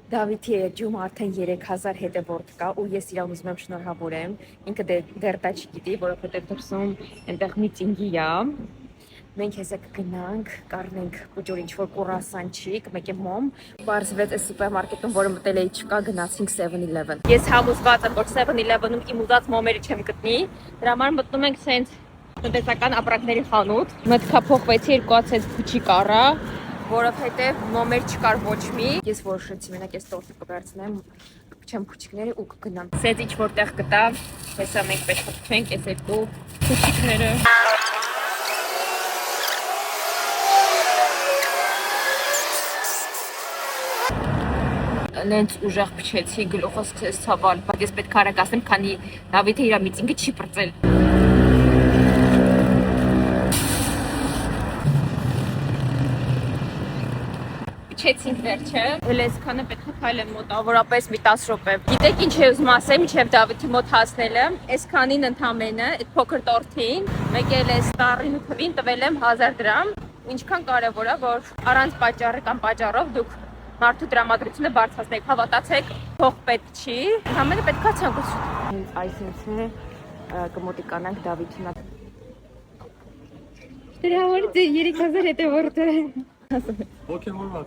Դավիթի էջում արդեն 3000 հետևորդ կա ու ես իրան ուզում եմ շնորհավորեմ։ Ինքը դեռ դա չգիտի, որովհետև դրսում այնտեղ միտինգի է։ Մենք հեսա կգնանք, կառնենք պուջոր ինչ-որ կուրասանչիկ, մեկ է մոմ։ Բարձվեց այս սուպերմարկետում, որը մտել էի չկա, գնացինք 7-Eleven։ Ես համոզված եմ, որ 7-Eleven-ում իմ ուզած մոմերը չեմ գտնի։ Դրա համար մտնում ենք սենց տնտեսական ապրանքների խանութ։ Մտքա փոխվեցի 2000 փուչի կարա, որովհետև մոմեր չկար ոչ մի։ Ես որոշեցի մենակ այս տորտը կվերցնեմ, կփչեմ փուչիկները ու կգնամ։ Սենց ինչ որտեղ գտա, հեսա մենք պետք է փչենք այս երկու փուչիկները։ Նենց ուժեղ փչեցի, գլուխս սկսեց ցավալ, բայց ես պետք է արագ ասեմ, քանի Դավիթը իր միտինգը չի բրծել։ Փչեցինք վերջը, էլ այսքանը պետք է քայլեմ մոտավորապես մի 10 րոպե։ Գիտեք ինչ է ուզում ասեմ, մինչև Դավիթի մոտ հասնելը, այսքանին ընդամենը, այդ փոքր տորթին, մեկ էլ է ստարին ու թվին տվել եմ 1000 դրամ։ Ինչքան կարևոր է, որ առանց պատճառի կամ պատճառով դուք մարդու տրամադրությունը բարձրացնեք, հավատացեք, փող պետք չի, ամենը պետքա ցանկություն։ Այսինքն կմոտիկանանք Դավիթին։ Դրա համար 3000 հետևորդ է։ Pokemon var.